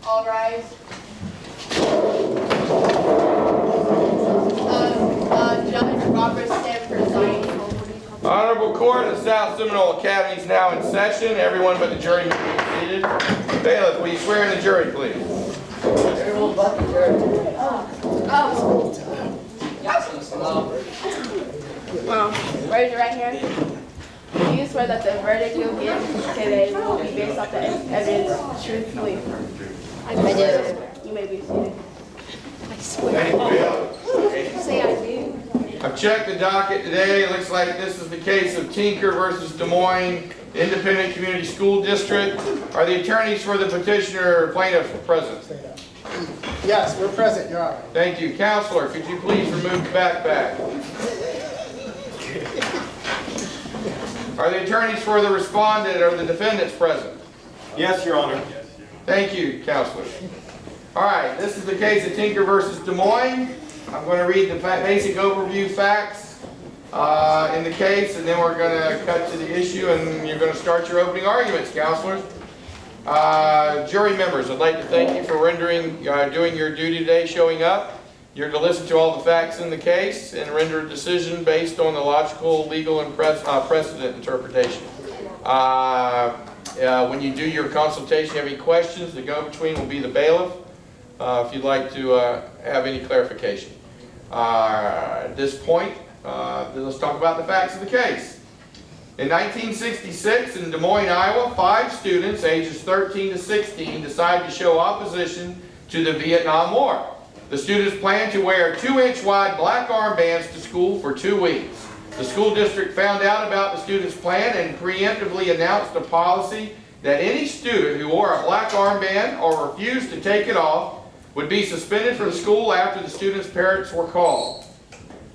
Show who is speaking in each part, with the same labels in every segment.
Speaker 1: All rise. Judge Robert Stem presiding.
Speaker 2: Honorable Court of South Seminole Academy is now in session. Everyone but the jury may be seated. Bailiff, will you swear in the jury, please?
Speaker 3: Everyone but the jury.
Speaker 1: Raise your right hand. Do you swear that the verdict you'll give today will be based off the evidence truthfully? I do. You may be seated.
Speaker 2: Thank you, Bailiff.
Speaker 1: Say I do.
Speaker 2: I've checked the docket today. It looks like this is the case of Tinker versus Des Moines Independent Community School District. Are the attorneys for the petitioner or plaintiff present?
Speaker 3: Yes, we're present, Your Honor.
Speaker 2: Thank you. Counselor, could you please remove the backpack? Are the attorneys for the respondent or the defendants present?
Speaker 4: Yes, Your Honor.
Speaker 2: Thank you, Counselor. All right, this is the case of Tinker versus Des Moines. I'm going to read the basic overview facts in the case, and then we're going to cut to the issue, and you're going to start your opening arguments, counselors. Jury members, I'd like to thank you for doing your duty today, showing up. You're to listen to all the facts in the case and render a decision based on the logical, legal, and precedent interpretation. When you do your consultation, if you have any questions, the go-between will be the bailiff. If you'd like to have any clarification. At this point, let's talk about the facts of the case. In 1966, in Des Moines, Iowa, 5 students ages 13 to 16 decided to show opposition to the Vietnam War. The students planned to wear 2-inch wide black armbands to school for 2 weeks. The school district found out about the students' plan and preemptively announced a policy that any student who wore a black armband or refused to take it off would be suspended from school after the student's parents were called.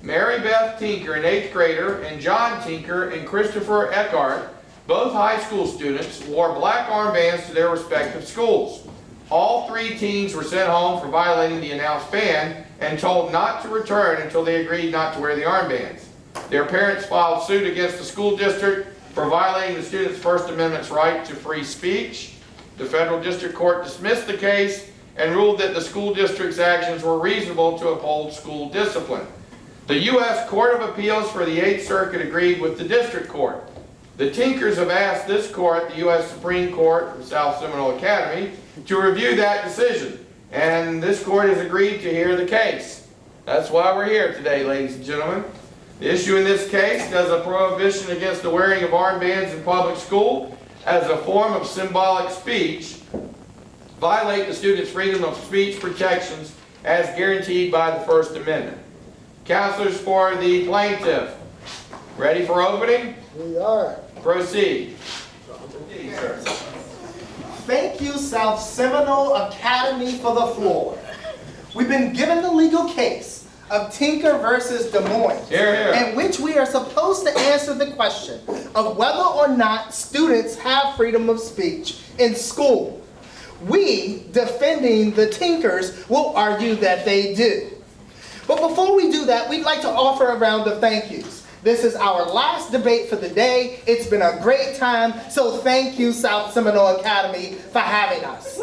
Speaker 2: Mary Beth Tinker, an 8th grader, and John Tinker and Christopher Eckhart, both high school students, wore black armbands to their respective schools. All 3 teens were sent home for violating the announced ban and told not to return until they agreed not to wear the armbands. Their parents filed suit against the school district for violating the students' First Amendment's right to free speech. The federal district court dismissed the case and ruled that the school district's actions were reasonable to uphold school discipline. The U.S. Court of Appeals for the 8th Circuit agreed with the district court. The Tinkers have asked this court, the U.S. Supreme Court of South Seminole Academy, to review that decision, and this court has agreed to hear the case. That's why we're here today, ladies and gentlemen. The issue in this case does a prohibition against the wearing of armbands in public school as a form of symbolic speech violate the students' freedom of speech protections as guaranteed by the First Amendment. Counselors for the plaintiff, ready for opening?
Speaker 3: We are.
Speaker 2: Proceed.
Speaker 3: Thank you, South Seminole Academy, for the floor. We've been given the legal case of Tinker versus Des Moines,
Speaker 2: Hear, hear.
Speaker 3: in which we are supposed to answer the question of whether or not students have freedom of speech in school. We, defending the Tinkers, will argue that they do. But before we do that, we'd like to offer a round of thank yous. This is our last debate for the day. It's been a great time, so thank you, South Seminole Academy, for having us.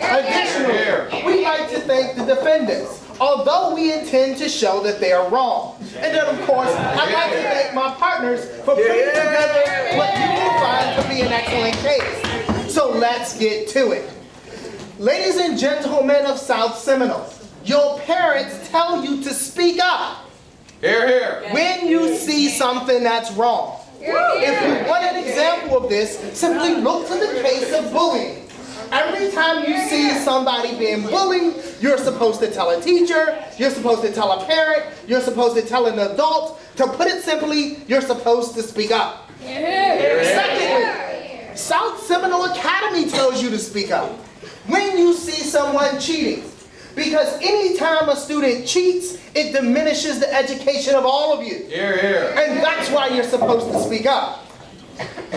Speaker 3: Additionally, we'd like to thank the defendants, although we intend to show that they are wrong. And then, of course, I'd like to thank my partners for putting together what you will find to be an excellent case. So let's get to it. Ladies and gentlemen of South Seminole, your parents tell you to speak up
Speaker 2: Hear, hear.
Speaker 3: when you see something that's wrong. If you want an example of this, simply look to the case of bullying. Every time you see somebody being bullied, you're supposed to tell a teacher, you're supposed to tell a parent, you're supposed to tell an adult. To put it simply, you're supposed to speak up. Secondly, South Seminole Academy tells you to speak up when you see someone cheating. Because anytime a student cheats, it diminishes the education of all of you.
Speaker 2: Hear, hear.
Speaker 3: And that's why you're supposed to speak up.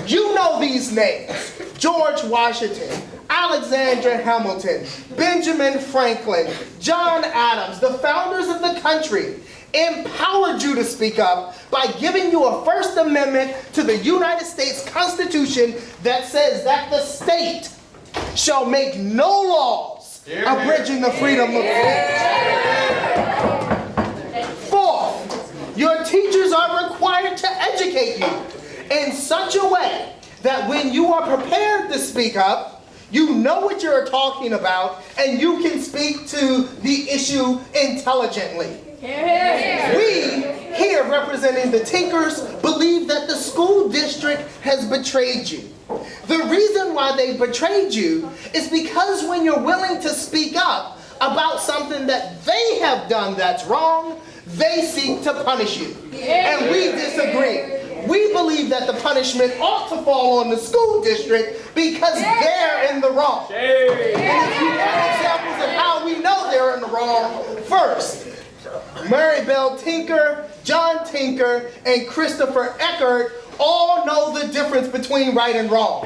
Speaker 3: You know these names: George Washington, Alexander Hamilton, Benjamin Franklin, John Adams, the founders of the country, empowered you to speak up by giving you a First Amendment to the United States Constitution that says that the state shall make no laws abridging the freedom of speech. Fourth, your teachers are required to educate you in such a way that when you are prepared to speak up, you know what you're talking about, and you can speak to the issue intelligently. We, here representing the Tinkers, believe that the school district has betrayed you. The reason why they betrayed you is because when you're willing to speak up about something that they have done that's wrong, they seek to punish you. And we disagree. We believe that the punishment ought to fall on the school district because they're in the wrong. And if you want examples of how we know they're in the wrong, first, Mary Bell Tinker, John Tinker, and Christopher Eckert all know the difference between right and wrong.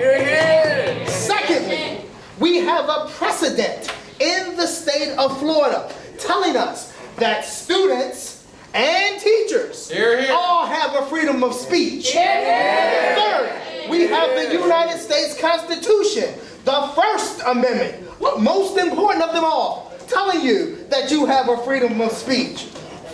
Speaker 3: Secondly, we have a precedent in the state of Florida telling us that students and teachers all have a freedom of speech. Third, we have the United States Constitution, the First Amendment, most important of them all, telling you that you have a freedom of speech.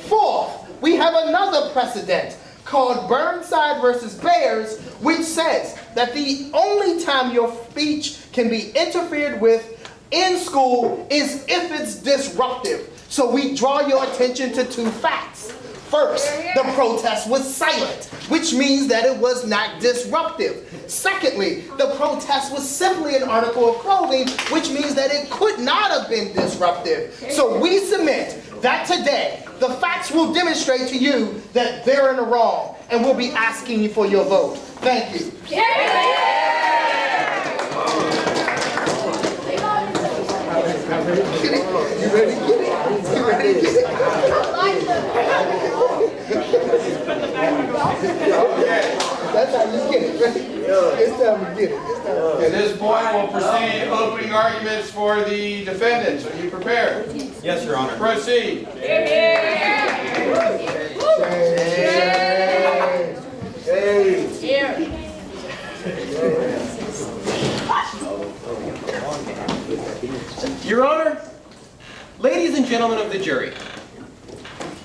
Speaker 3: Fourth, we have another precedent called Burnside versus Bears, which says that the only time your speech can be interfered with in school is if it's disruptive. So we draw your attention to two facts. First, the protest was silent, which means that it was not disruptive. Secondly, the protest was simply an article of clothing, which means that it could not have been disruptive. So we submit that today, the facts will demonstrate to you that they're in the wrong, and we'll be asking you for your vote. Thank you.
Speaker 4: You ready to get it? You ready to get it? That's how you get it, right? It's time to get it.
Speaker 2: At this point, we'll proceed opening arguments for the defendants. Are you prepared?
Speaker 5: Yes, Your Honor.
Speaker 2: Proceed.
Speaker 5: Your Honor, ladies and gentlemen of the jury,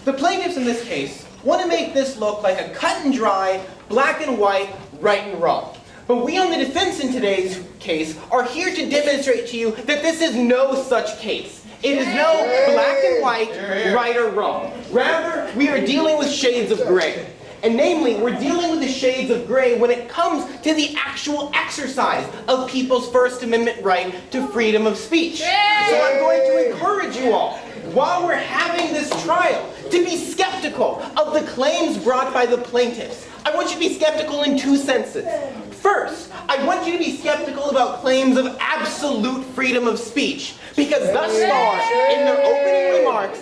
Speaker 5: the plaintiffs in this case want to make this look like a cut and dry, black and white, right and wrong. But we on the defense in today's case are here to demonstrate to you that this is no such case. It is no black and white, right or wrong. Rather, we are dealing with shades of gray. And namely, we're dealing with the shades of gray when it comes to the actual exercise of people's First Amendment right to freedom of speech. So I'm going to encourage you all, while we're having this trial, to be skeptical of the claims brought by the plaintiffs. I want you to be skeptical in two senses. First, I want you to be skeptical about claims of absolute freedom of speech, because thus far, in their opening remarks,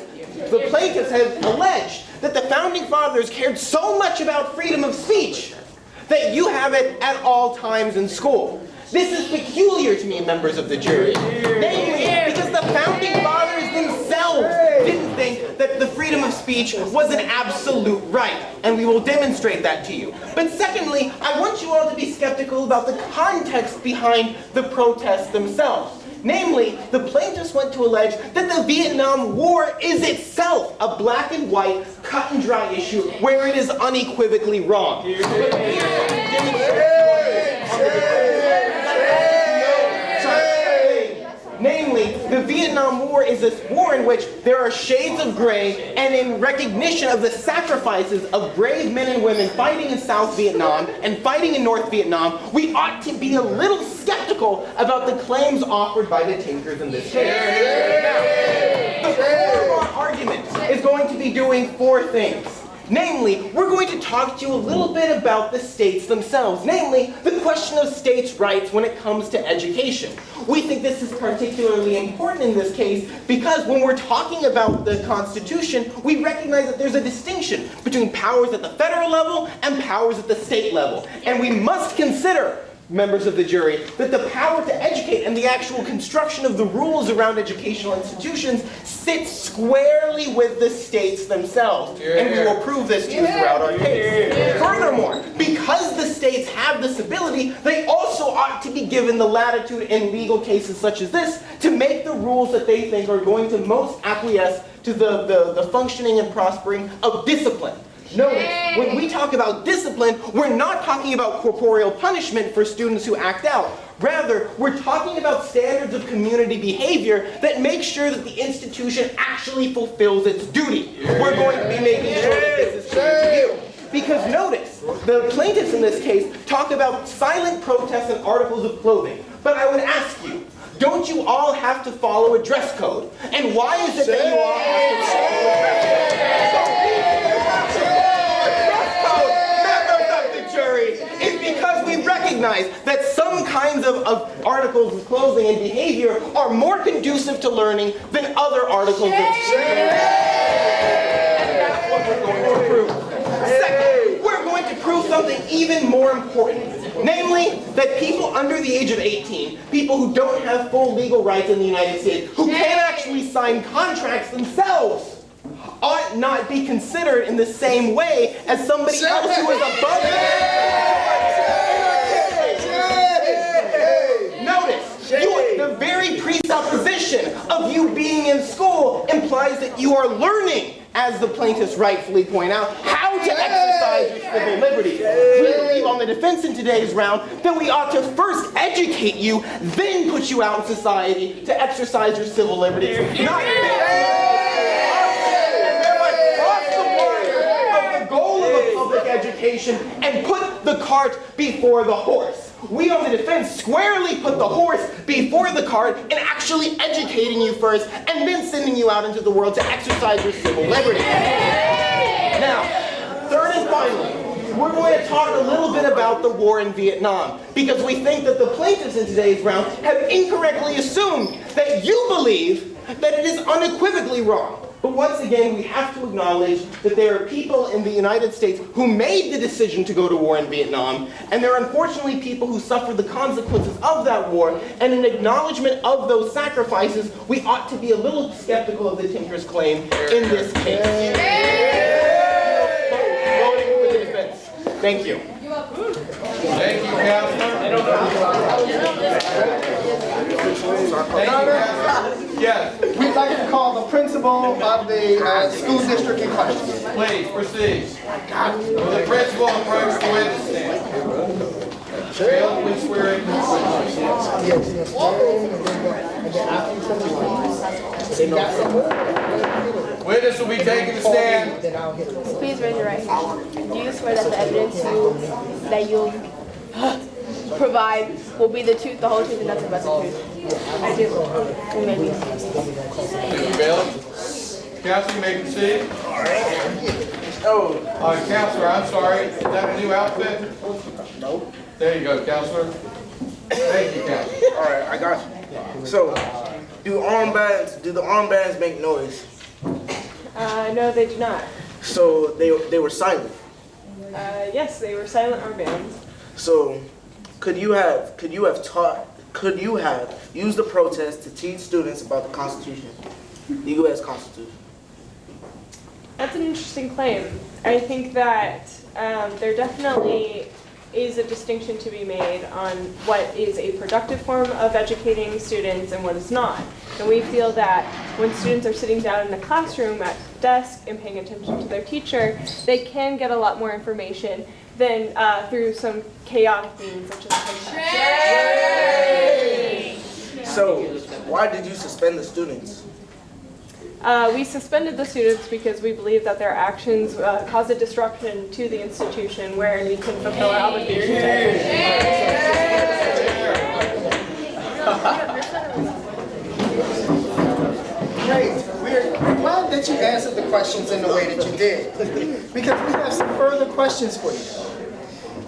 Speaker 5: the plaintiffs have alleged that the Founding Fathers cared so much about freedom of speech that you have it at all times in school. This is peculiar to me, members of the jury. Namely, because the Founding Fathers themselves didn't think that the freedom of speech was an absolute right, and we will demonstrate that to you. But secondly, I want you all to be skeptical about the context behind the protests themselves. Namely, the plaintiffs want to allege that the Vietnam War is itself a black and white, cut and dry issue where it is unequivocally wrong. Namely, the Vietnam War is this war in which there are shades of gray, and in recognition of the sacrifices of brave men and women fighting in South Vietnam and fighting in North Vietnam, we ought to be a little skeptical about the claims offered by the Tinkers in this case. Now, the core of our argument is going to be doing four things. Namely, we're going to talk to you a little bit about the states themselves, namely, the question of states' rights when it comes to education. We think this is particularly important in this case because when we're talking about the Constitution, we recognize that there's a distinction between powers at the federal level and powers at the state level. And we must consider members of the jury, that the power to educate and the actual construction of the rules around educational institutions sits squarely with the states themselves. And we will prove this to you throughout our case. Furthermore, because the states have this ability, they also ought to be given the latitude in legal cases such as this to make the rules that they think are going to most acquiesce to the functioning and prospering of discipline. Notice, when we talk about discipline, we're not talking about corporeal punishment for students who act out. Rather, we're talking about standards of community behavior that make sure that the institution actually fulfills its duty. We're going to be making sure that this is clear to you. Because notice, the plaintiffs in this case talk about silent protests and articles of clothing. But I would ask you, don't you all have to follow a dress code? And why is it that you all have to follow a dress code? Members of the jury, it's because we recognize that some kinds of articles of clothing and behavior are more conducive to learning than other articles of behavior. That's what we're going to prove. Second, we're going to prove something even more important. Namely, that people under the age of 18, people who don't have full legal rights in the United States, who can't actually sign contracts themselves, ought not be considered in the same way as somebody else who is above them. Notice, the very presupposition of you being in school implies that you are learning, as the plaintiffs rightfully point out, how to exercise your civil liberties. We believe on the defense in today's round that we ought to first educate you, then put you out in society to exercise your civil liberties. Not the goal of a public education and put the cart before the horse. We on the defense squarely put the horse before the cart in actually educating you first and then sending you out into the world to exercise your civil liberty. Now, third and finally, we're going to talk a little bit about the war in Vietnam because we think that the plaintiffs in today's round have incorrectly assumed that you believe that it is unequivocally wrong. But once again, we have to acknowledge that there are people in the United States who made the decision to go to war in Vietnam, and there are unfortunately people who suffered the consequences of that war, and in acknowledgement of those sacrifices, we ought to be a little skeptical of the Tinker's claim in this case. Voting for the defense. Thank you.
Speaker 2: Thank you, Counselor. Thank you, Counselor. Yes,
Speaker 3: We'd like to call the principal of the school district in question.
Speaker 2: please proceed. Will the principal approach the witness stand? Bill, please swear in. Witness will be taking the stand.
Speaker 1: Please raise your right hand. Do you swear that the evidence that you'll provide will be the truth, the whole truth, and nothing but the truth? I do. You may be.
Speaker 2: Thank you, Bill. Counselor, you may proceed. Counselor, I'm sorry. Is that a new outfit?
Speaker 4: Nope.
Speaker 2: There you go, Counselor. Thank you, Counselor.
Speaker 4: All right, I got you. So, do the armbands make noise?
Speaker 6: No, they do not.
Speaker 4: So they were silent.
Speaker 6: Yes, they were silent armbands.
Speaker 4: So, could you have used the protest to teach students about the Constitution, the U.S. Constitution?
Speaker 6: That's an interesting claim. I think that there definitely is a distinction to be made on what is a productive form of educating students and what is not. And we feel that when students are sitting down in a classroom at a desk and paying attention to their teacher, they can get a lot more information than through some chaotic means such as protest.
Speaker 4: So, why did you suspend the students?
Speaker 6: We suspended the students because we believe that their actions cause a disruption to the institution wherein we can fulfill our obligations.
Speaker 3: Great. We're glad that you answered the questions in the way that you did, because we have some further questions for you.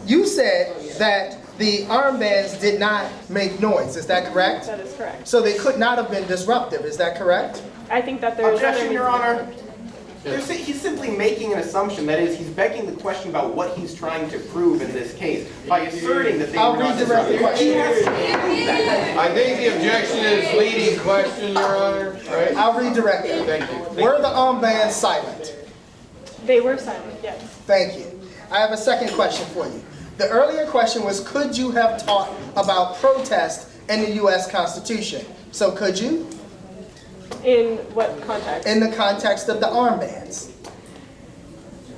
Speaker 3: You said that the armbands did not make noise. Is that correct?
Speaker 6: That is correct.
Speaker 3: So they could not have been disruptive. Is that correct?
Speaker 6: I think that there's
Speaker 5: Objection, Your Honor. He's simply making an assumption. That is, he's begging the question about what he's trying to prove in this case by asserting that they were not
Speaker 3: redirect the question.
Speaker 5: He has to prove that.
Speaker 2: I think the objection is leading question, Your Honor, right?
Speaker 3: I'll redirect it.
Speaker 2: Thank you.
Speaker 3: Were the armbands silent?
Speaker 6: They were silent, yes.
Speaker 3: Thank you. I have a second question for you. The earlier question was, could you have taught about protest in the U.S. Constitution? So could you?
Speaker 6: In what context?
Speaker 3: In the context of the armbands.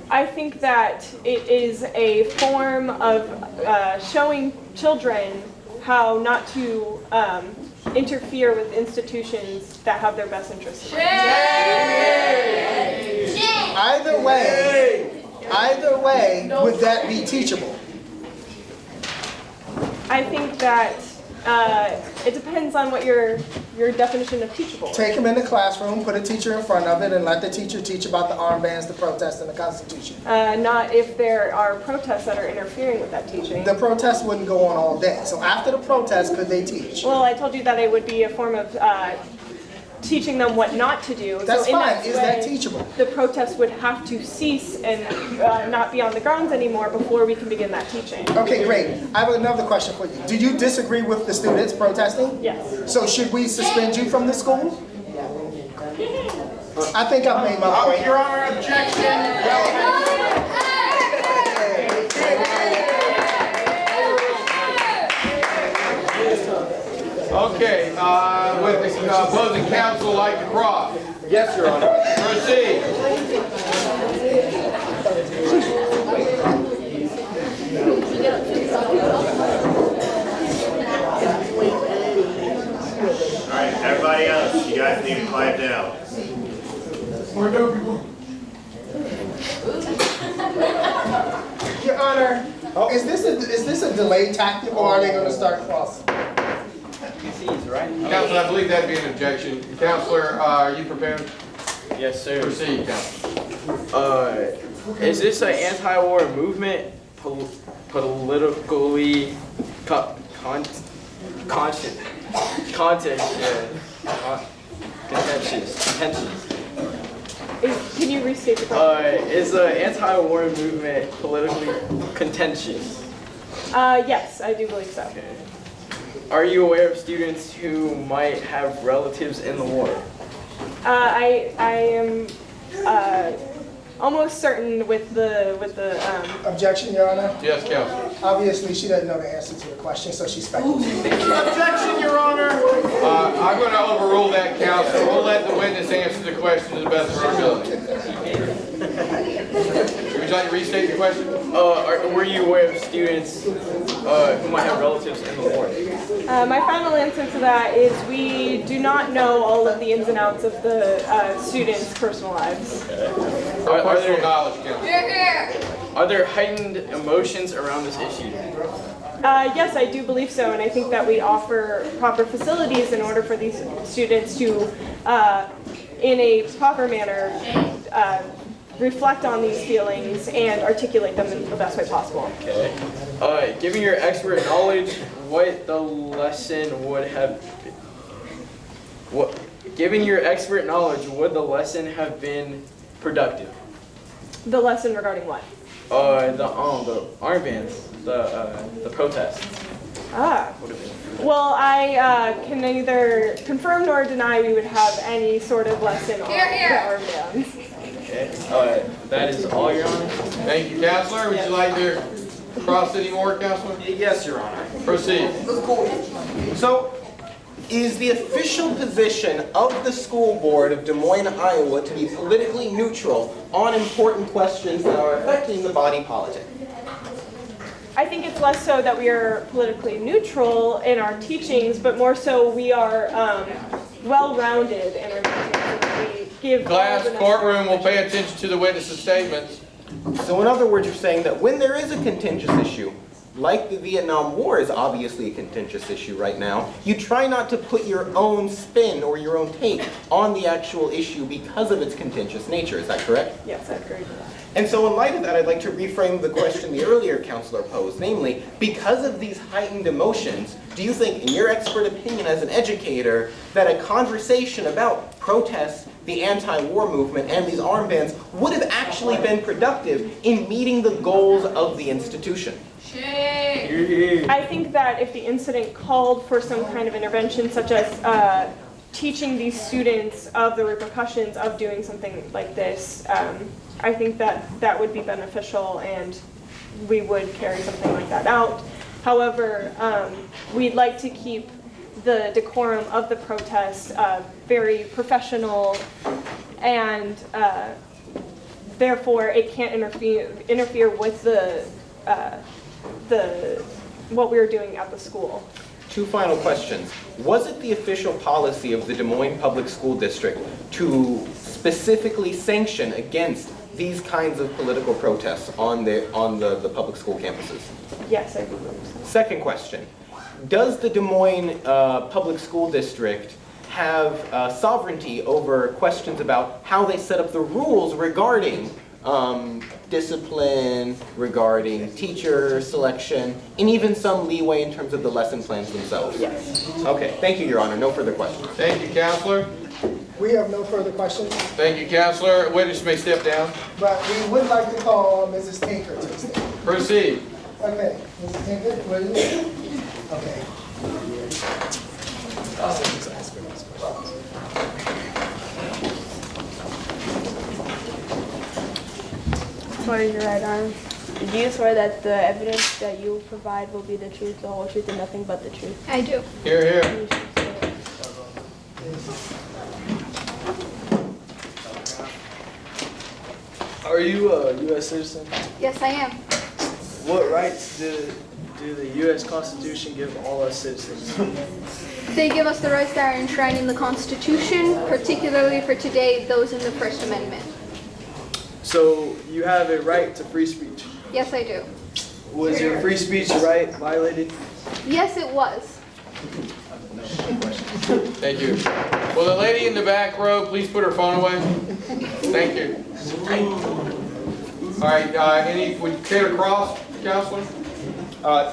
Speaker 6: I think that it is a form of showing children how not to interfere with institutions that have their best interests in mind.
Speaker 3: Either way, would that be teachable?
Speaker 6: I think that it depends on what your definition of teachable is.
Speaker 3: Take them in the classroom, put a teacher in front of it, and let the teacher teach about the armbands, the protest, and the Constitution.
Speaker 6: Not if there are protests that are interfering with that teaching.
Speaker 3: The protest wouldn't go on all day. So after the protest, could they teach?
Speaker 6: Well, I told you that it would be a form of teaching them what not to do.
Speaker 3: That's
Speaker 6: so in
Speaker 3: fine.
Speaker 6: that
Speaker 3: Is
Speaker 6: way,
Speaker 3: that teachable?
Speaker 6: The protest would have to cease and not be on the grounds anymore before we can begin that teaching.
Speaker 3: Okay, great. I have another question for you. Do you disagree with the students protesting?
Speaker 6: Yes.
Speaker 3: So should we suspend you from the school? I think I've made my point.
Speaker 2: Your Honor, objection. Okay, would the opposing counsel like to cross?
Speaker 4: Yes, Your Honor.
Speaker 2: Proceed.
Speaker 7: All right, everybody else, you guys need to quiet down.
Speaker 3: Your Honor, is this a delay tactic, or are they going to start crossing?
Speaker 2: Counselor, I believe that'd be an objection. Counselor, are you prepared?
Speaker 8: Yes, sir.
Speaker 2: Proceed, Counselor.
Speaker 8: Is this an anti-war movement, politically contentious?
Speaker 6: Can you restate the question?
Speaker 8: Is the anti-war movement politically contentious?
Speaker 6: Yes, I do believe so.
Speaker 8: Okay. Are you aware of students who might have relatives in the war?
Speaker 6: I am almost certain with the
Speaker 3: Objection, Your Honor.
Speaker 2: Yes, Counselor.
Speaker 3: Obviously, she doesn't know the answer to the question, so she's speculating.
Speaker 2: Objection, Your Honor. I'm going to overrule that, Counselor. We'll let the witness answer the question to the best of our ability. Would you like to restate the question?
Speaker 8: Were you aware of students who might have relatives in the war?
Speaker 6: my final answer to that is we do not know all of the ins and outs of the students' personal lives.
Speaker 2: Personal knowledge, Counselor.
Speaker 8: Are there heightened emotions around this issue?
Speaker 6: Yes, I do believe so, and I think that we offer proper facilities in order for these students to, in a proper manner, reflect on these feelings and articulate them in the best way possible.
Speaker 8: Okay. Given your expert knowledge, what the lesson would have been, given your expert knowledge, would the lesson have been productive?
Speaker 6: The lesson regarding what?
Speaker 8: The armbands, the protests. Would have been.
Speaker 6: Well, I can neither confirm nor deny we would have any sort of lesson on the armbands.
Speaker 8: Okay. That is all, Your Honor.
Speaker 2: Thank you, Counselor. Would you like to cross any more, Counselor?
Speaker 5: Yes, Your Honor.
Speaker 2: Proceed.
Speaker 5: So, is the official position of the school board of Des Moines, Iowa to be politically neutral on important questions that are affecting the body politic?
Speaker 6: I think it's less so that we are politically neutral in our teachings, but more so we are well-rounded in our teachings. We give
Speaker 2: Class, courtroom will pay attention to the witness's statements.
Speaker 5: So in other words, you're saying that when there is a contentious issue, like the Vietnam War is obviously a contentious issue right now, you try not to put your own spin or your own take on the actual issue because of its contentious nature. Is that correct?
Speaker 6: Yes, I agree with that.
Speaker 5: And so in light of that, I'd like to reframe the question the earlier counselor posed, namely, because of these heightened emotions, do you think, in your expert opinion as an educator, that a conversation about protests, the anti-war movement, and these armbands would have actually been productive in meeting the goals of the institution.
Speaker 6: I think that if the incident called for some kind of intervention, such as teaching these students of the repercussions of doing something like this, I think that that would be beneficial and we would carry something like that out. However, we'd like to keep the decorum of the protest very professional, and therefore it can't interfere with what we were doing at the school.
Speaker 5: Two final questions. Was it the official policy of the Des Moines Public School District to specifically sanction against these kinds of political protests on the public school campuses?
Speaker 6: Yes, I believe so.
Speaker 5: Second question. Does the Des Moines Public School District have sovereignty over questions about how they set up the rules regarding discipline, regarding teacher selection, and even some leeway in terms of the lesson plans themselves?
Speaker 6: Yes.
Speaker 5: Okay, thank you, Your Honor. No further questions.
Speaker 2: Thank you, Counselor.
Speaker 3: We have no further questions,
Speaker 2: Thank you, Counselor. Witness may step down.
Speaker 3: but we would like to call Mrs. Tinker to the stand.
Speaker 2: Proceed.
Speaker 3: Okay, Mrs. Tinker, what is it? Okay.
Speaker 1: Raise your right arm. Do you swear that the evidence that you provide will be the truth, the whole truth, and nothing but the truth?
Speaker 9: I do.
Speaker 2: Here, here.
Speaker 1: You should swear it.
Speaker 8: Are you a U.S. citizen?
Speaker 9: Yes, I am.
Speaker 8: What rights do the U.S. Constitution give all us citizens?
Speaker 9: They give us the rights that are enshrined in the Constitution, particularly for today, those in the First Amendment.
Speaker 8: So you have a right to free speech.
Speaker 9: Yes, I do.
Speaker 8: Was your free speech right violated?
Speaker 9: Yes, it was.
Speaker 2: Thank you. Will the lady in the back row please put her phone away? Thank you. All right, would you care to cross, Counselor?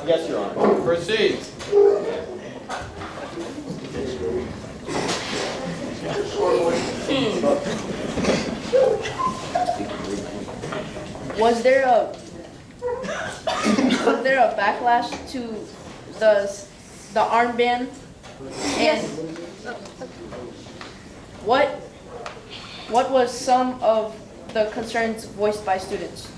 Speaker 5: Yes, Your Honor.
Speaker 2: Proceed.
Speaker 1: Was there a backlash to the armband?
Speaker 9: Yes.
Speaker 1: What was some of the concerns voiced by students?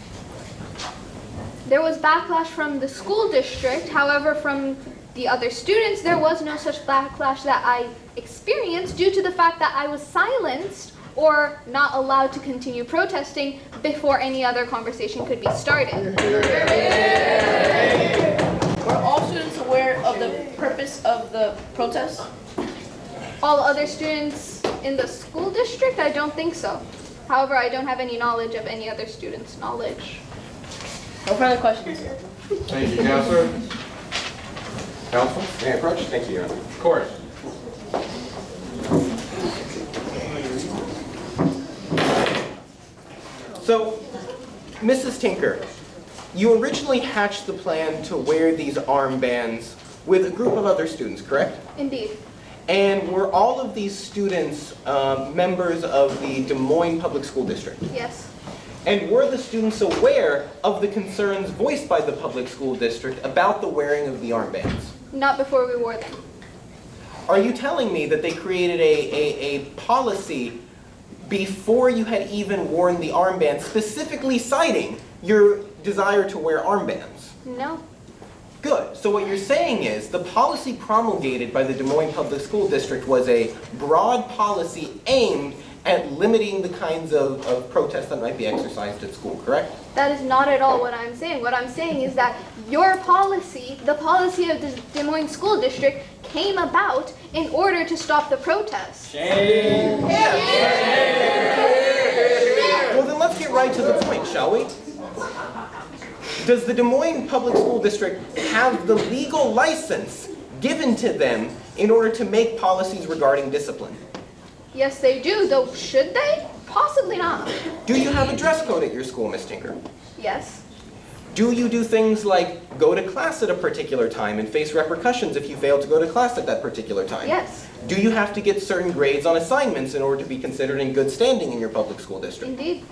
Speaker 9: There was backlash from the school district. However, from the other students, there was no such backlash that I experienced due to the fact that I was silenced or not allowed to continue protesting before any other conversation could be started.
Speaker 1: Were all students aware of the purpose of the protest?
Speaker 9: All other students in the school district? I don't think so. However, I don't have any knowledge of any other students' knowledge.
Speaker 1: No further questions.
Speaker 2: Thank you, Counselor. Counsel?
Speaker 5: May I approach? Thank you, Your Honor.
Speaker 2: Of course.
Speaker 5: So, Mrs. Tinker, you originally hatched the plan to wear these armbands with a group of other students, correct?
Speaker 9: Indeed.
Speaker 5: And were all of these students members of the Des Moines Public School District?
Speaker 9: Yes.
Speaker 5: And were the students aware of the concerns voiced by the public school district about the wearing of the armbands?
Speaker 9: Not before we wore them.
Speaker 5: Are you telling me that they created a policy before you had even worn the armband, specifically citing your desire to wear armbands?
Speaker 9: No.
Speaker 5: Good. So what you're saying is the policy promulgated by the Des Moines Public School District was a broad policy aimed at limiting the kinds of protests that might be exercised at school, correct?
Speaker 9: That is not at all what I'm saying. What I'm saying is that your policy, the policy of the Des Moines School District, came about in order to stop the protests.
Speaker 5: Well, then let's get right to the point, shall we? Does the Des Moines Public School District have the legal license given to them in order to make policies regarding discipline?
Speaker 9: Yes, they do, though should they? Possibly not.
Speaker 5: Do you have a dress code at your school, Ms. Tinker?
Speaker 9: Yes.
Speaker 5: Do you do things like go to class at a particular time and face repercussions if you fail to go to class at that particular time?
Speaker 9: Yes,
Speaker 5: Do you have to get certain grades on assignments in order to be considered in good standing in your public school district?
Speaker 9: indeed.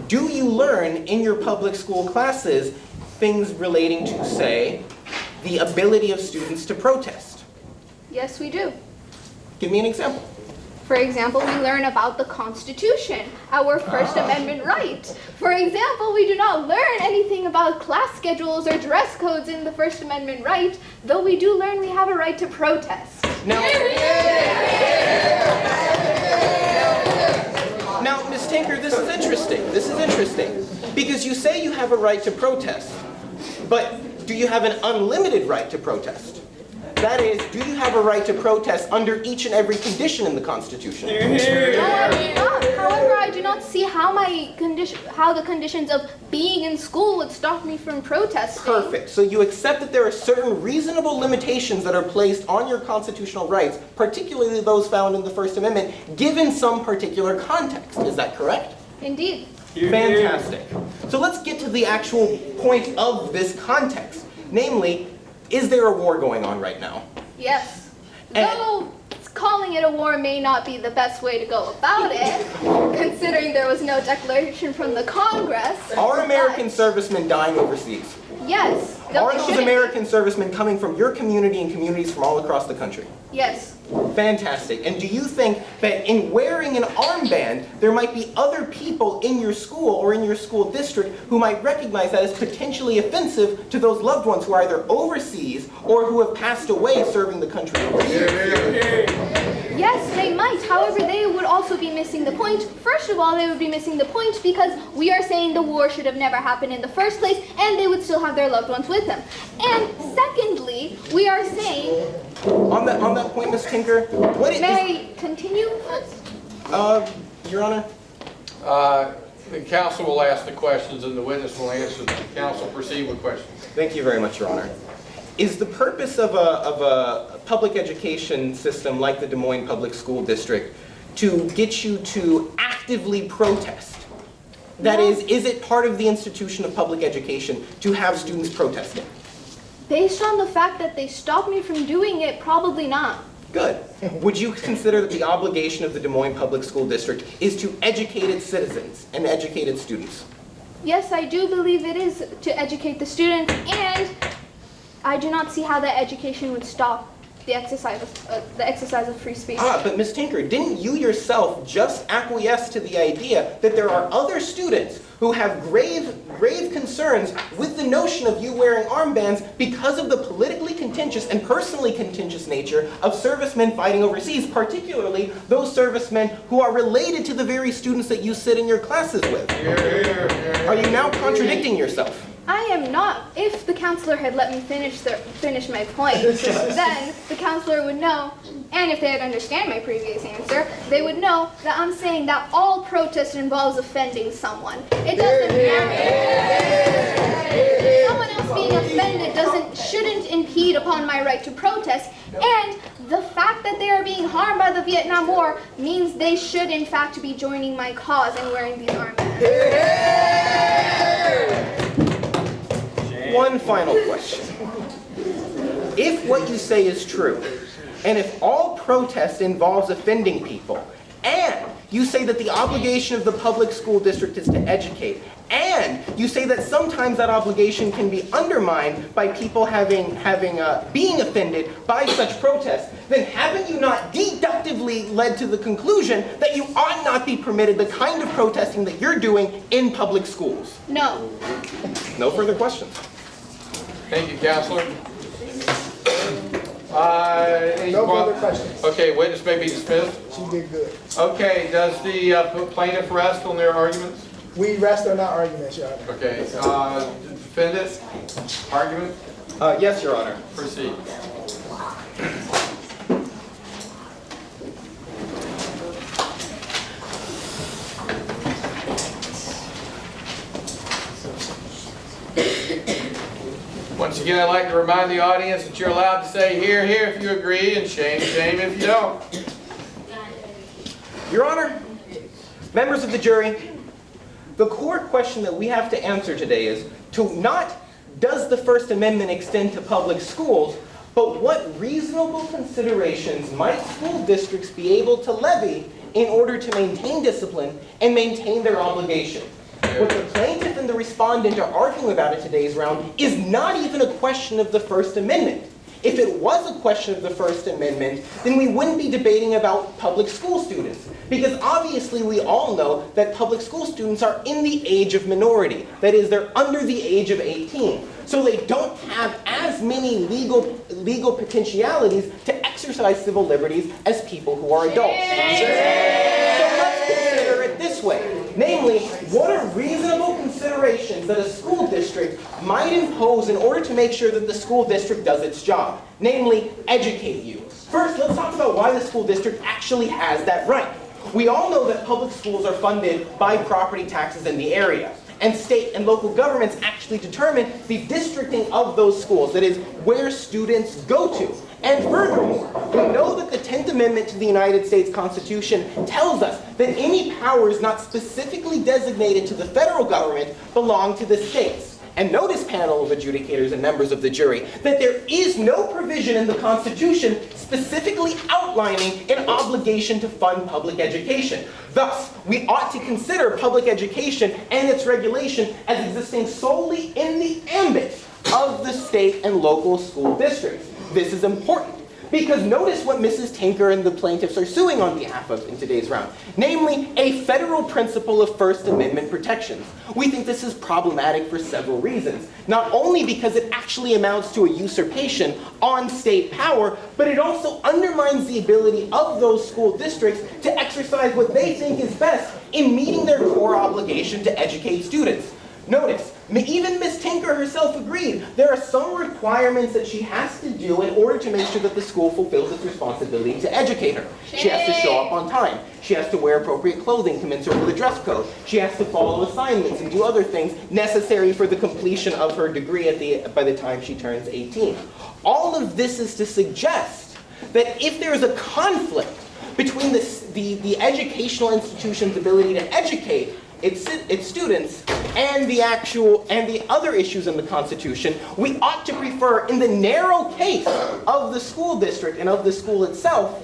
Speaker 5: Do you learn in your public school classes things relating to, say, the ability of students to protest?
Speaker 9: Yes, we do.
Speaker 5: Give me an example.
Speaker 9: For example, we learn about the Constitution, our First Amendment right. For example, we do not learn anything about class schedules or dress codes in the First Amendment right, though we do learn we have a right to protest.
Speaker 5: Now, Ms. Tinker, this is interesting. This is interesting. Because you say you have a right to protest, but do you have an unlimited right to protest? That is, do you have a right to protest under each and every condition in the Constitution?
Speaker 9: No, I do not. However, I do not see how the conditions of being in school would stop me from protesting.
Speaker 5: Perfect. So you accept that there are certain reasonable limitations that are placed on your constitutional rights, particularly those found in the First Amendment, given some particular context. Is that correct?
Speaker 9: Indeed.
Speaker 5: Fantastic. So let's get to the actual point of this context. Namely, is there a war going on right now?
Speaker 9: Yes.
Speaker 5: And-
Speaker 9: Though calling it a war may not be the best way to go about it, considering there was no declaration from the Congress.
Speaker 5: Are American
Speaker 9: but-
Speaker 5: servicemen dying overseas?
Speaker 9: Yes. though
Speaker 5: Are
Speaker 9: they
Speaker 5: those
Speaker 9: shouldn't.
Speaker 5: American servicemen coming from your community and communities from all across the country?
Speaker 9: Yes.
Speaker 5: Fantastic. And do you think that in wearing an armband, there might be other people in your school or in your school district who might recognize that as potentially offensive to those loved ones who are either overseas or who have passed away serving the country overseas?
Speaker 9: Yes, they might. However, they would also be missing the point. First of all, they would be missing the point because we are saying the war should have never happened in the first place, and they would still have their loved ones with them. And secondly, we are saying...
Speaker 5: On that point, Ms. Tinker, what is...
Speaker 9: May I continue?
Speaker 5: Your Honor?
Speaker 2: The council will ask the questions and the witness will answer them. Council, proceed with questions.
Speaker 5: Thank you very much, Your Honor. Is the purpose of a public education system like the Des Moines Public School District to get you to actively protest? That is it part of the institution of public education to have students protesting?
Speaker 9: Based on the fact that they stopped me from doing it, probably not.
Speaker 5: Good. Would you consider that the obligation of the Des Moines Public School District is to educate its citizens and educate its students?
Speaker 9: Yes, I do believe it is to educate the students, and I do not see how that education would stop the exercise of free speech.
Speaker 5: But Ms. Tinker, didn't you yourself just acquiesce to the idea that there are other students who have grave concerns with the notion of you wearing armbands because of the politically contentious and personally contentious nature of servicemen fighting overseas, particularly those servicemen who are related to the very students that you sit in your classes with? Are you now contradicting yourself?
Speaker 9: I am not. If the counselor had let me finish my point, then the counselor would know, and if they had understand my previous answer, they would know that I'm saying that all protest involves offending someone. It doesn't matter. Someone else being offended shouldn't impede upon my right to protest, and the fact that they are being harmed by the Vietnam War means they should in fact be joining my cause and wearing these armbands.
Speaker 5: One final question. If what you say is true, and if all protest involves offending people, and you say that the obligation of the public school district is to educate, and you say that sometimes that obligation can be undermined by people being offended by such protests, then haven't you not deductively led to the conclusion that you ought not be permitted the kind of protesting that you're doing in public schools?
Speaker 9: No.
Speaker 5: No further questions.
Speaker 2: Thank you, Counselor.
Speaker 10: No further questions.
Speaker 2: Okay, witness may be dismissed.
Speaker 10: She did good.
Speaker 2: Okay, does the plaintiff rest on their arguments?
Speaker 10: We rest on our arguments, Your Honor.
Speaker 2: Okay, defendant, argument,
Speaker 5: Yes, Your Honor.
Speaker 2: proceed. Once again, I'd like to remind the audience that you're allowed to say "hear, hear" if you agree, and "shame, shame" if you don't.
Speaker 5: Your Honor, members of the jury, the core question that we have to answer today is, to not does the First Amendment extend to public schools, but what reasonable considerations might school districts be able to levy in order to maintain discipline and maintain their obligation. What the plaintiff and the respondent are arguing about in today's round is not even a question of the First Amendment. If it was a question of the First Amendment, then we wouldn't be debating about public school students. Because obviously we all know that public school students are in the age of minority. That is, they're under the age of 18. So they don't have as many legal potentialities to exercise civil liberties as people who are adults. So let's consider it this way. Namely, what are reasonable considerations that a school district might impose in order to make sure that the school district does its job? Namely, educate you. First, let's talk about why the school district actually has that right. We all know that public schools are funded by property taxes in the area. And state and local governments actually determine the districting of those schools, that is, where students go to. And furthermore, we know that the 10th Amendment to the United States Constitution tells us that any powers not specifically designated to the federal government belong to the states. And notice, panel of adjudicators and members of the jury, that there is no provision in the Constitution specifically outlining an obligation to fund public education. Thus, we ought to consider public education and its regulation as existing solely in the ambit of the state and local school districts. This is important because notice what Mrs. Tinker and the plaintiffs are suing on behalf of in today's round. Namely, a federal principle of First Amendment protections. We think this is problematic for several reasons. Not only because it actually amounts to a usurpation on state power, but it also undermines the ability of those school districts to exercise what they think is best in meeting their core obligation to educate students. Notice, even Ms. Tinker herself agreed, there are some requirements that she has to do in order to make sure that the school fulfills its responsibility to educate her. She has to show up on time. She has to wear appropriate clothing commensurate with the dress code. She has to follow assignments and do other things necessary for the completion of her degree by the time she turns 18. All of this is to suggest that if there is a conflict between the educational institution's ability to educate its students and the other issues in the Constitution, we ought to prefer, in the narrow case of the school district and of the school itself,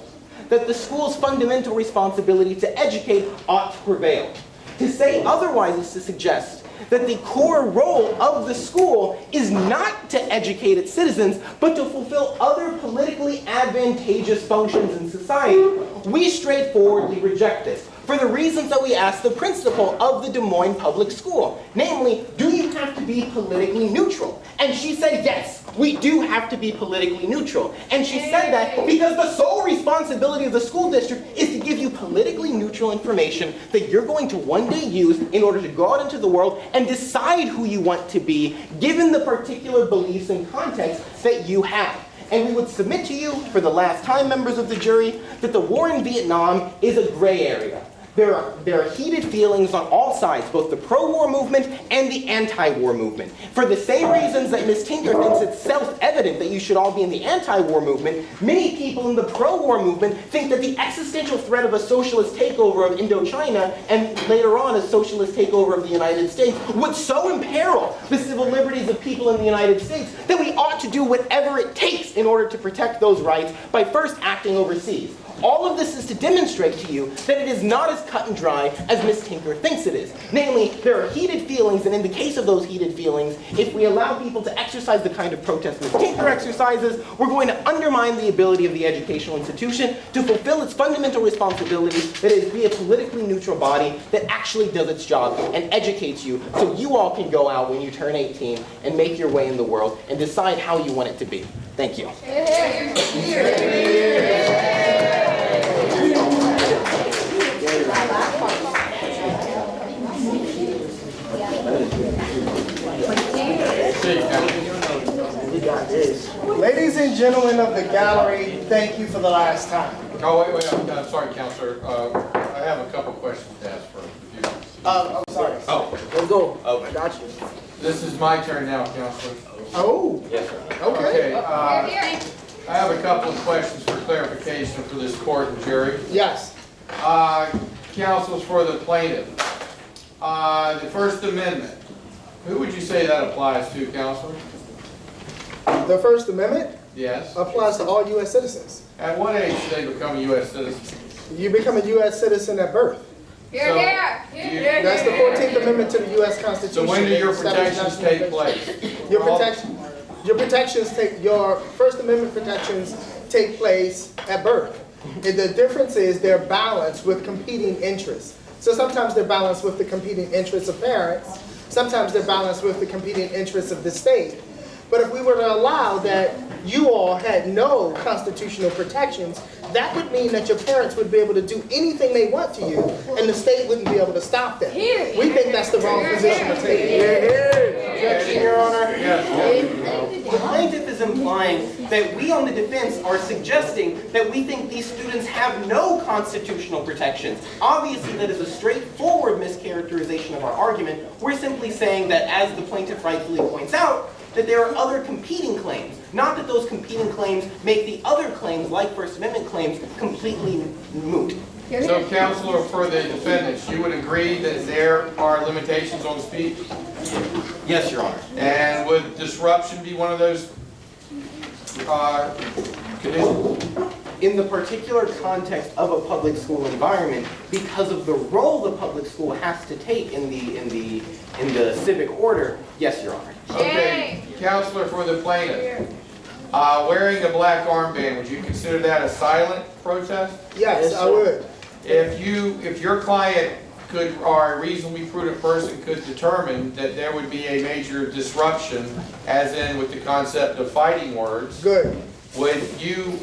Speaker 5: that the school's fundamental responsibility to educate ought to prevail. To say otherwise is to suggest that the core role of the school is not to educate its citizens, but to fulfill other politically advantageous functions in society. We straightforwardly reject this, for the reasons that we asked the principal of the Des Moines Public School. Namely, do you have to be politically neutral? And she said, yes, we do have to be politically neutral. And she said that because the sole responsibility of the school district is to give you politically neutral information that you're going to one day use in order to go out into the world and decide who you want to be, given the particular beliefs and context that you have. And we would submit to you, for the last time, members of the jury, that the war in Vietnam is a gray area. There are heated feelings on all sides, both the pro-war movement and the anti-war movement. For the same reasons that Ms. Tinker thinks it's self-evident that you should all be in the anti-war movement, many people in the pro-war movement think that the existential threat of a socialist takeover of Indochina and later on a socialist takeover of the United States would so imperil the civil liberties of people in the United States that we ought to do whatever it takes in order to protect those rights by first acting overseas. All of this is to demonstrate to you that it is not as cut and dry as Ms. Tinker thinks it is. Namely, there are heated feelings, and in the case of those heated feelings, if we allow people to exercise the kind of protest Ms. Tinker exercises, we're going to undermine the ability of the educational institution to fulfill its fundamental responsibility, that is, be a politically neutral body that actually does its job and educates you so you all can go out when you turn 18 and make your way in the world and decide how you want it to be. Thank you.
Speaker 10: Ladies and gentlemen of the gallery, thank you for the last time.
Speaker 2: Oh, wait, I'm sorry, Counselor. I have a couple questions to ask for you.
Speaker 10: I'm sorry.
Speaker 2: Oh,
Speaker 4: Let's go. Oh, I got you.
Speaker 2: this is my turn now, Counselor.
Speaker 10: Oh,
Speaker 2: Yes, sir.
Speaker 10: okay.
Speaker 2: I have a couple of questions for clarification for this court and jury.
Speaker 10: Yes.
Speaker 2: Counsels for the plaintiff. The First Amendment. Who would you say that applies to, Counselor?
Speaker 3: The First Amendment
Speaker 2: Yes.
Speaker 3: applies to all U.S. citizens.
Speaker 2: At what age do they become a U.S. citizen?
Speaker 3: You become a U.S. citizen at birth.
Speaker 2: So,
Speaker 3: That's the 14th Amendment to the U.S. Constitution.
Speaker 2: So when do your
Speaker 3: It establishes
Speaker 2: protections
Speaker 3: national
Speaker 2: take place?
Speaker 3: Your First Amendment protections take place at birth. And the difference is they're balanced with competing interests. So sometimes they're balanced with the competing interests of parents. Sometimes they're balanced with the competing interests of the state. But if we were to allow that you all had no constitutional protections, that would mean that your parents would be able to do anything they want to you, and the state wouldn't be able to stop them. We think that's the wrong position to take.
Speaker 5: Objection, Your Honor.
Speaker 2: Yes.
Speaker 5: The plaintiff is implying that we on the defense are suggesting that we think these students have no constitutional protections. Obviously, that is a straightforward mischaracterization of our argument. We're simply saying that, as the plaintiff rightfully points out, that there are other competing claims. Not that those competing claims make the other claims, like First Amendment claims, completely moot.
Speaker 2: So, Counselor, for the defendants, you would agree that there are limitations on speech?
Speaker 5: Yes, Your Honor.
Speaker 2: And would disruption be one of those conditions?
Speaker 5: In the particular context of a public school environment, because of the role the public school has to take in the civic order, yes, Your Honor.
Speaker 2: Okay, Counselor, for the plaintiff, wearing a black armband, would you consider that a silent protest?
Speaker 3: Yes, I would.
Speaker 2: If your client could, or a reasonably prudent person could determine that there would be a major disruption, as in with the concept of fighting words,
Speaker 3: Good.
Speaker 2: would you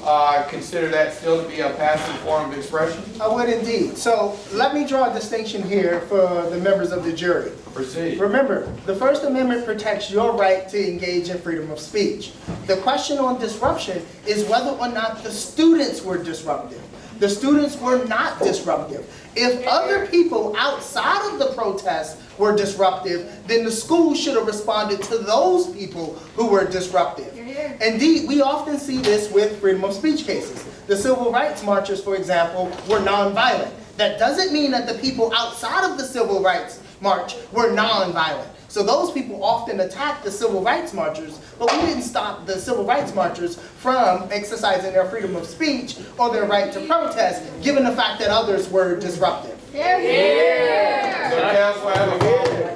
Speaker 2: consider that still to be a passive form of expression?
Speaker 3: I would indeed. So let me draw a distinction here for the members of the jury.
Speaker 2: Proceed.
Speaker 3: Remember, the First Amendment protects your right to engage in freedom of speech. The question on disruption is whether or not the students were disruptive. The students were not disruptive. If other people outside of the protest were disruptive, then the school should have responded to those people who were disruptive. Indeed, we often see this with freedom of speech cases. The civil rights marchers, for example, were nonviolent. That doesn't mean that the people outside of the civil rights march were nonviolent. So those people often attack the civil rights marchers, but we didn't stop the civil rights marchers from exercising their freedom of speech or their right to protest, given the fact that others were disruptive.
Speaker 2: So, Counselor, I have a follow-up.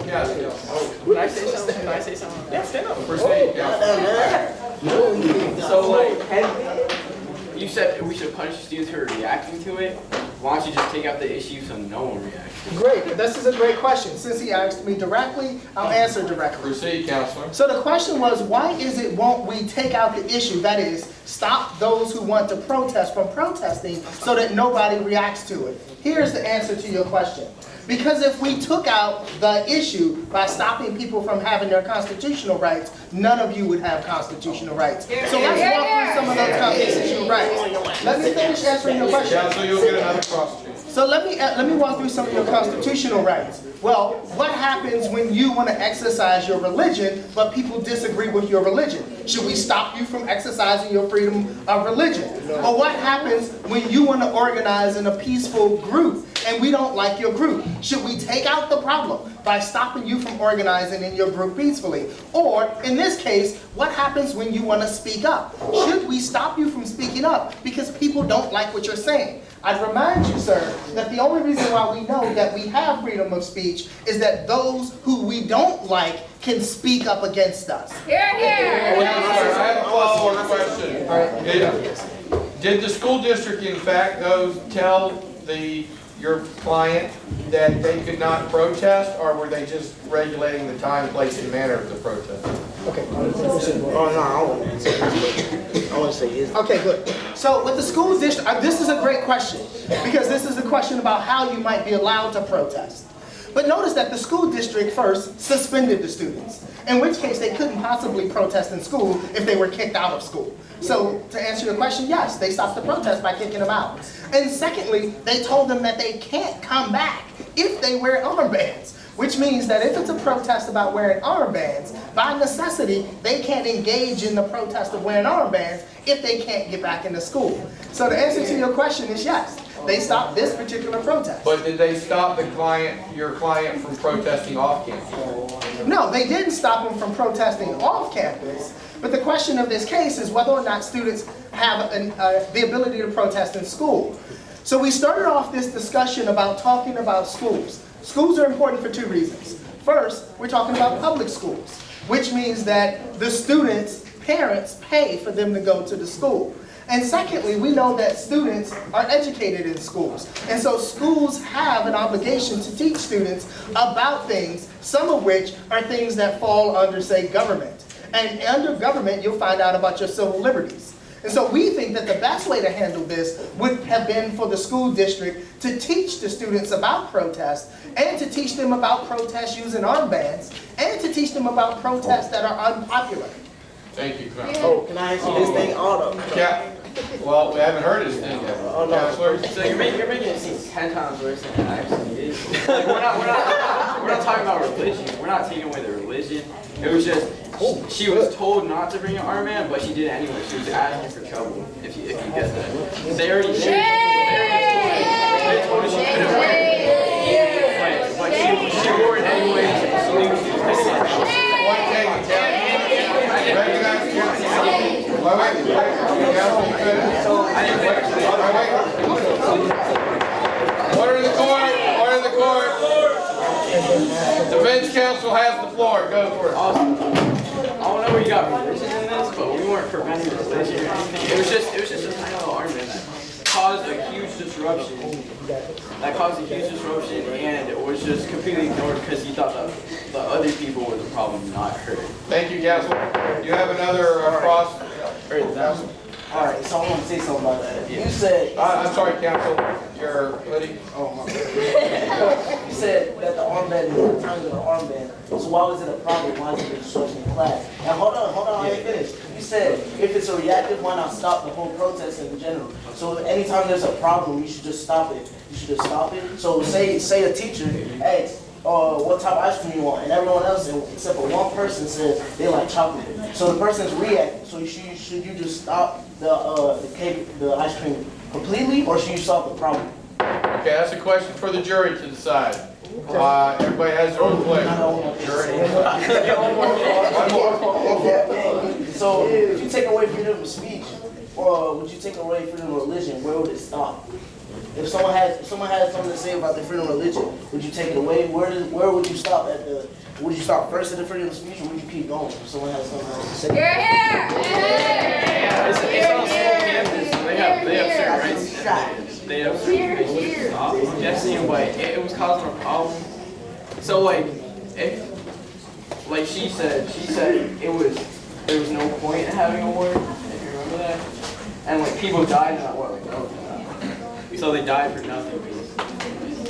Speaker 2: Yes.
Speaker 8: Can I say something? Can I say something?
Speaker 5: Yeah, stand up.
Speaker 2: Proceed, Counselor.
Speaker 8: So, like, you said we should punish students who are reacting to it. Why don't you just take out the issue so no one reacts?
Speaker 3: Great. This is a great question. Since he asked me directly, I'll answer directly.
Speaker 2: Proceed, Counselor.
Speaker 3: So the question was, why is it won't we take out the issue? That is, stop those who want to protest from protesting so that nobody reacts to it. Here's the answer to your question. Because if we took out the issue by stopping people from having their constitutional rights, none of you would have constitutional rights. So let's walk through some of those constitutional rights. Let me finish answering your question.
Speaker 2: Counselor, you'll get another cross-check.
Speaker 3: So let me walk through some of your constitutional rights. Well, what happens when you want to exercise your religion, but people disagree with your religion? Should we stop you from exercising your freedom of religion? Or what happens when you want to organize in a peaceful group and we don't like your group? Should we take out the problem by stopping you from organizing in your group peacefully? Or, in this case, what happens when you want to speak up? Should we stop you from speaking up because people don't like what you're saying? I'd remind you, sir, that the only reason why we know that we have freedom of speech is that those who we don't like can speak up against us.
Speaker 2: Counselor, I have a follow-up question. Did the school district, in fact, tell your client that they could not protest, or were they just regulating the time, place, and manner of the protest?
Speaker 3: Okay.
Speaker 4: Oh, no, I want to say yes.
Speaker 3: Okay, good. So with the school district, this is a great question, because this is a question about how you might be allowed to protest. But notice that the school district first suspended the students, in which case they couldn't possibly protest in school if they were kicked out of school. So to answer your question, yes, they stopped the protest by kicking them out. And secondly, they told them that they can't come back if they wear armbands, which means that if it's a protest about wearing armbands, by necessity, they can't engage in the protest of wearing armbands if they can't get back into school. So the answer to your question is yes. They stopped this particular protest.
Speaker 2: But did they stop your client from protesting off campus?
Speaker 3: No, they didn't stop them from protesting off campus. But the question of this case is whether or not students have the ability to protest in school. So we started off this discussion about talking about schools. Schools are important for two reasons. First, we're talking about public schools, which means that the students' parents pay for them to go to the school. And secondly, we know that students are educated in schools. And so schools have an obligation to teach students about things, some of which are things that fall under, say, government. And under government, you'll find out about your civil liberties. And so we think that the best way to handle this would have been for the school district to teach the students about protest, and to teach them about protest using armbands, and to teach them about protests that are unpopular.
Speaker 2: Thank you, Counselor.
Speaker 4: Oh, can I ask you this thing, Otto?
Speaker 2: Yeah. Well, we haven't heard his thing yet. Counselor?
Speaker 8: So you're making it seem 10 times worse than it actually is. Like, we're not talking about religion. We're not taking away the religion. It was just, she was told not to bring an armband, but she did it anyway. She was asking for trouble, if you get that. They already told her she couldn't wear it. But she wore it anyways, and she knew she was going to get it.
Speaker 2: Point taken, Counselor. Recognize Counselor. Order in the court. Order in the court. Defense counsel has the floor. Go for it.
Speaker 8: Awesome. I don't know where you got religion in this, but we weren't preventing religion or anything. It was just a tiny little argument that caused a huge disruption. And it was just completely ignored because he thought that the other people were the problem, not her.
Speaker 2: Thank you, Counselor. You have another cross.
Speaker 4: All right, so I want to say something about that. You said,
Speaker 2: I'm sorry, Counsel. You're Liddy.
Speaker 4: oh my God. You said that the armband is a tiny little armband. So why was it a problem? Why is it a disruption in class? And hold on, I ain't finished. You said if it's a reactive, why not stop the whole protest in general? So anytime there's a problem, you should just stop it. You should just stop it. So say a teacher asks, what type of ice cream you want, and everyone else except for one person says they like chocolate. So the person's reacting. So should you just stop the ice cream completely, or should you solve the problem?
Speaker 2: Okay, that's a question for the jury to decide. Everybody has their own pleasure.
Speaker 4: So if you take away freedom of speech, or would you take away freedom of religion, where would it stop? If someone has something to say about their freedom of religion, would you take it away? Where would you stop at the? Would you stop first at the freedom of speech, or would you keep going if someone has something else to say?
Speaker 8: It's on a school campus, so they have certain rights. They have certain rights to stop. Yes, but it was causing a problem. So like she said there was no point in having a war. If you remember that, and like people died in that war. So they died for nothing.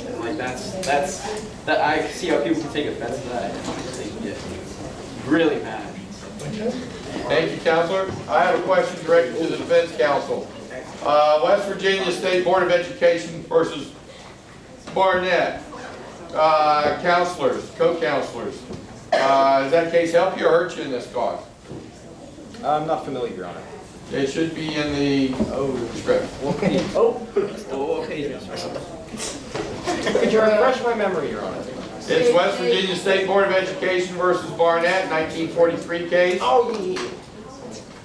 Speaker 8: And like that I see how people can take offense to that. They can get really mad.
Speaker 2: Thank you, Counselor. I have a question directed to the defense counsel. West Virginia State Board of Education versus Barnett. Counselors, co-counselors. Does that case help you or hurt you in this cause?
Speaker 5: I'm not familiar, Your Honor.
Speaker 2: It should be in the script.
Speaker 8: What page? What page is it?
Speaker 5: Could you refresh my memory, Your Honor?
Speaker 2: It's West Virginia State Board of Education versus Barnett, 1943 case.
Speaker 5: Oh, yeah.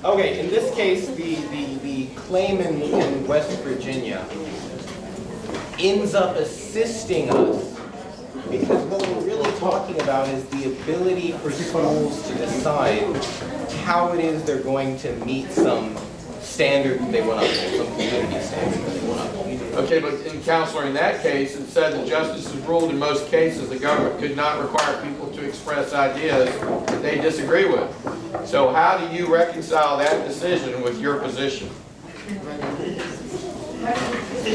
Speaker 5: Okay, in this case, the claim in West Virginia ends up assisting us because what we're really talking about is the ability for schools to decide how it is they're going to meet some standard that they want to uphold, some community standard that they want to uphold.
Speaker 2: Okay, but in Counselor, in that case, it said the justices ruled in most cases the government could not require people to express ideas that they disagree with. So how do you reconcile that decision with your position?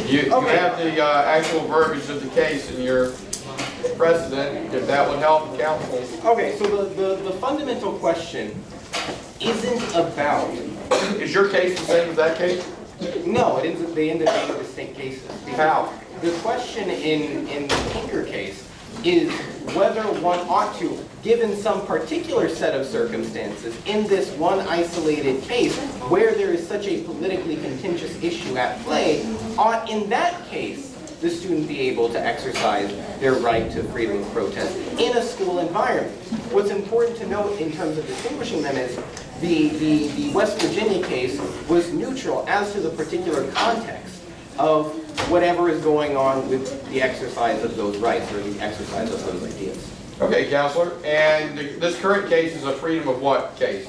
Speaker 2: You have the actual verbiage of the case in your precedent, if that would help counsel.
Speaker 5: Okay, so the fundamental question isn't about...
Speaker 2: Is your case the same as that case?
Speaker 5: No, it isn't. They end up being distinct cases.
Speaker 2: How?
Speaker 5: The question in the Tinker case is whether one ought to, given some particular set of circumstances, in this one isolated case where there is such a politically contentious issue at play, ought in that case the student be able to exercise their right to freedom of protest in a school environment. What's important to note in terms of distinguishing them is the West Virginia case was neutral as to the particular context of whatever is going on with the exercise of those rights or the exercise of those ideas.
Speaker 2: Okay, Counselor, and this current case is a freedom of what case?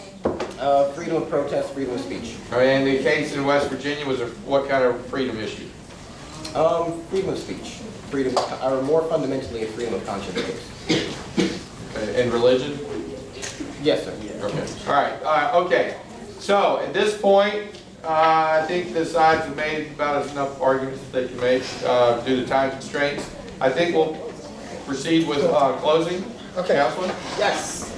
Speaker 5: Freedom of protest, freedom of speech.
Speaker 2: And the case in West Virginia was what kind of freedom issue?
Speaker 5: Freedom of speech. Freedom, or more fundamentally, a freedom of conscience.
Speaker 2: And religion?
Speaker 5: Yes, sir.
Speaker 2: Okay. All right. Okay. So at this point, I think the sides have made about enough arguments that they can make due to time constraints. I think we'll proceed with closing.
Speaker 3: Okay.
Speaker 2: Counselor?
Speaker 3: Yes.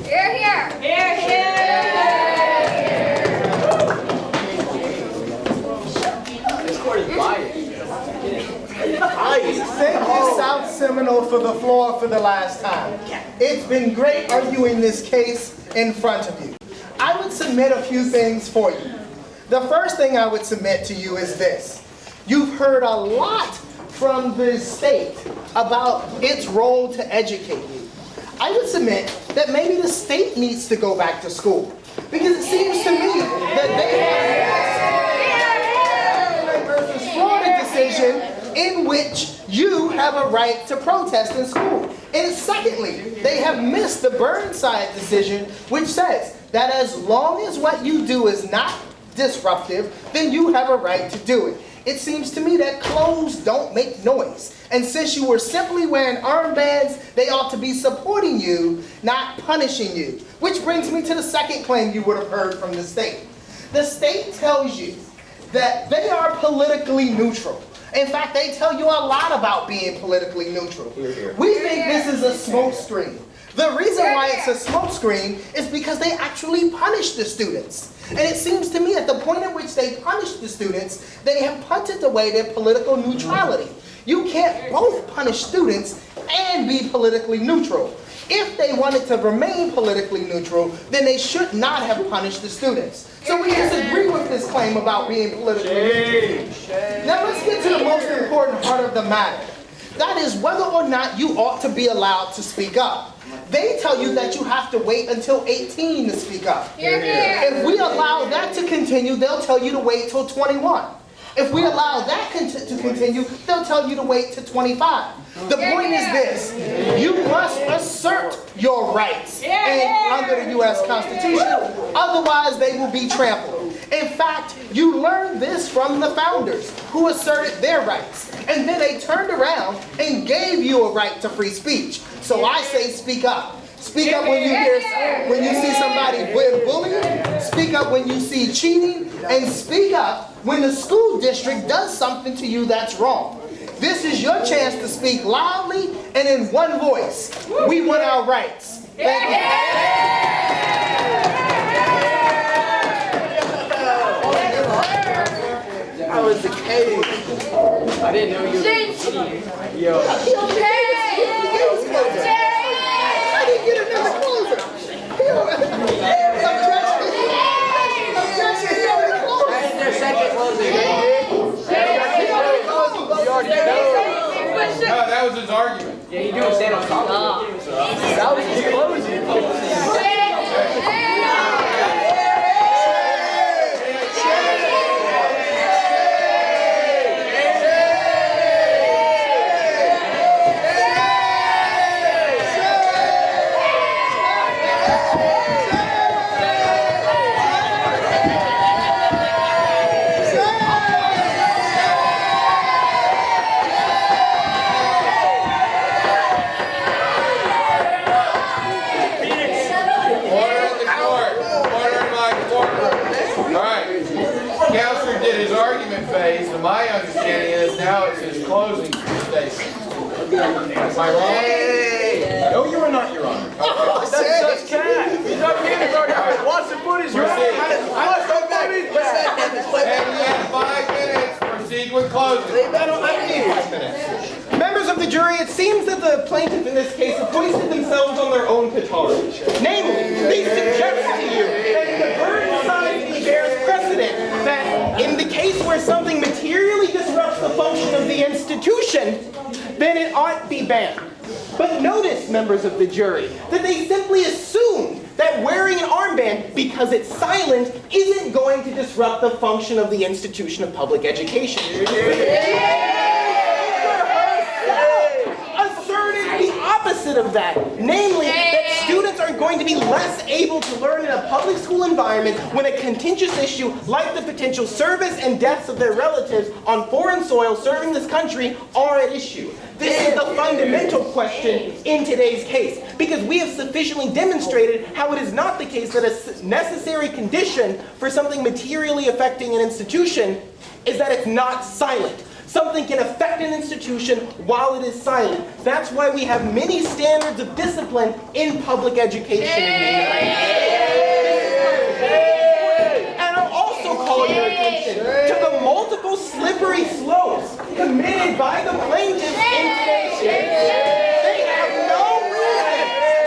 Speaker 9: Here, here.
Speaker 6: Here, here.
Speaker 8: This court is biased.
Speaker 3: Thank you, South Seminole, for the floor for the last time. It's been great arguing this case in front of you. I would submit a few things for you. The first thing I would submit to you is this. You've heard a lot from the state about its role to educate you. I would submit that maybe the state needs to go back to school, because it seems to me that they have a versus Florida decision in which you have a right to protest in school. And secondly, they have missed the Burnside decision, which says that as long as what you do is not disruptive, then you have a right to do it. It seems to me that clothes don't make noise. And since you were simply wearing armbands, they ought to be supporting you, not punishing you. Which brings me to the second claim you would have heard from the state. The state tells you that they are politically neutral. In fact, they tell you a lot about being politically neutral. We think this is a smokescreen. The reason why it's a smokescreen is because they actually punish the students. And it seems to me at the point at which they punish the students, they have punted away their political neutrality. You can't both punish students and be politically neutral. If they wanted to remain politically neutral, then they should not have punished the students. So we disagree with this claim about being politically neutral. Now let's get to the most important part of the matter. That is whether or not you ought to be allowed to speak up. They tell you that you have to wait until 18 to speak up. If we allow that to continue, they'll tell you to wait till 21. If we allow that to continue, they'll tell you to wait to 25. The point is this: you must assert your rights under the U.S. Constitution, otherwise they will be trampled. In fact, you learned this from the founders, who asserted their rights, and then they turned around and gave you a right to free speech. So I say speak up. Speak up when you see somebody bullying. Speak up when you see cheating, and speak up when the school district does something to you that's wrong. This is your chance to speak loudly and in one voice. We want our rights. Thank you.
Speaker 8: I was a cave. I didn't know you were Yo.
Speaker 3: I didn't get another closer.
Speaker 8: Their second closing. You already know.
Speaker 2: No, that was his argument.
Speaker 8: Yeah, you do stand on top of it. That was his closing.
Speaker 2: And my understanding is now it's his closing statement. Am I wrong?
Speaker 5: Hey! No, you are not, Your Honor.
Speaker 8: That's just cat. He's not getting started. Watch the footage. Watch the footage.
Speaker 2: And we have 5 minutes. Proceed. we're closing.
Speaker 5: I don't need 5 minutes. Members of the jury, it seems that the plaintiff in this case have hoisted themselves on their own petard. Namely, they suggest to you that the burden society bears precedent that in the case where something materially disrupts the function of the institution, then it ought be banned. But notice, members of the jury, that they simply assume that wearing an armband, because it's silent, isn't going to disrupt the function of the institution of public education. Asserted the opposite of that, namely that students are going to be less able to learn in a public school environment when a contentious issue like the potential service and deaths of their relatives on foreign soil serving this country are at issue. This is the fundamental question in today's case, because we have sufficiently demonstrated how it is not the case that a necessary condition for something materially affecting an institution is that it's not silent. Something can affect an institution while it is silent. That's why we have many standards of discipline in public education in the United States. And I'll also call your attention to the multiple slippery slopes committed by the plaintiffs in today's case. They have no reason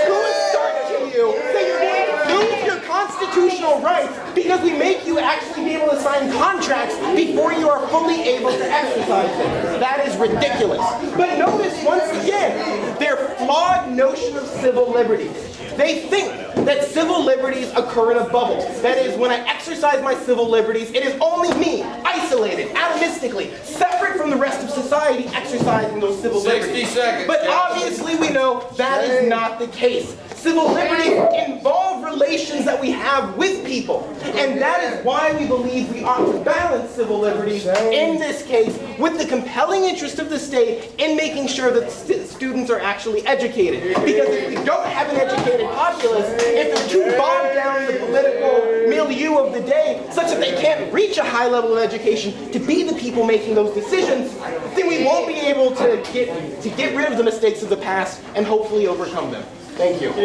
Speaker 5: to assert to you that you're going to lose your constitutional rights because we make you actually be able to sign contracts before you are fully able to exercise them. That is ridiculous. But notice once again their flawed notion of civil liberties. They think that civil liberties occur in a bubble. That is, when I exercise my civil liberties, it is only me, isolated, atomistically, separate from the rest of society, exercising those civil
Speaker 2: 60
Speaker 5: liberties.
Speaker 2: seconds.
Speaker 5: But obviously we know that is not the case. Civil liberties involve relations that we have with people. And that is why we believe we ought to balance civil liberties in this case with the compelling interest of the state in making sure that students are actually educated. Because if we don't have an educated populace, if they're too bogged down in the political milieu of the day, such that they can't reach a high level of education to be the people making those decisions, then we won't be able to get rid of the mistakes of the past and hopefully overcome them. Thank you.
Speaker 2: So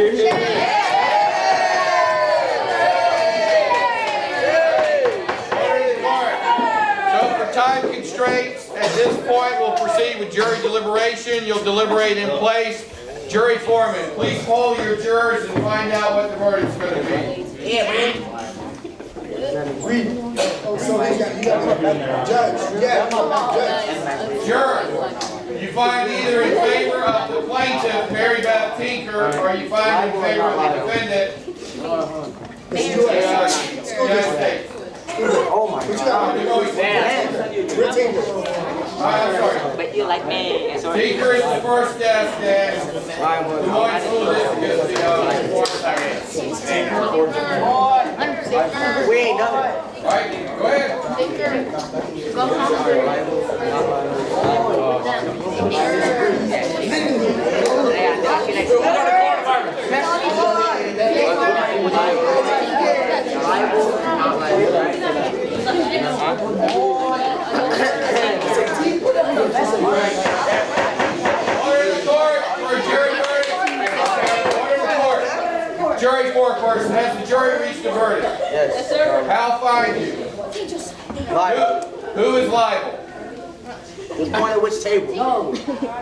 Speaker 2: for time constraints, at this point we'll proceed with jury deliberation. You'll deliberate in place. Jury foreman, please poll your jurors and find out what the verdict's going to be.
Speaker 11: Yeah, man.
Speaker 10: Oh, so you got judge. Yeah, judge.
Speaker 2: Jurors, you find either in favor of the plaintiff, Mary Beth Tinker, or you find in favor of the defendant, United States.
Speaker 11: Oh my God.
Speaker 2: I'm sorry.
Speaker 11: But you like me.
Speaker 2: Tinker is the first desk, and the Moines School District is the fourth second.
Speaker 11: We ain't done it.
Speaker 2: All right, go ahead. Jury foreperson, has the jury reached a verdict?
Speaker 11: Yes, sir.
Speaker 2: How find you?
Speaker 11: Liable.
Speaker 2: Who is liable?
Speaker 11: Who's going at which table?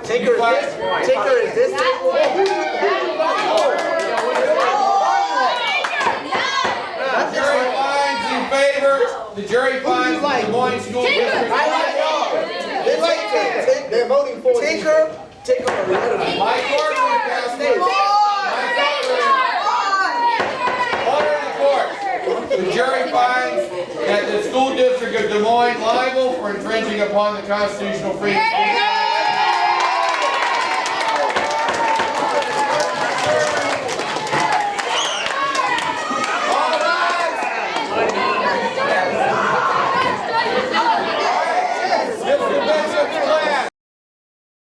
Speaker 11: Tinker is this. Tinker is this table.
Speaker 2: The jury finds in favor. The jury finds the Moines School District.
Speaker 10: They like Tinker. They're voting for
Speaker 11: Tinker. Tinker.
Speaker 2: My court the jury finds that the school district of Des Moines liable for infringing upon the constitutional freedom.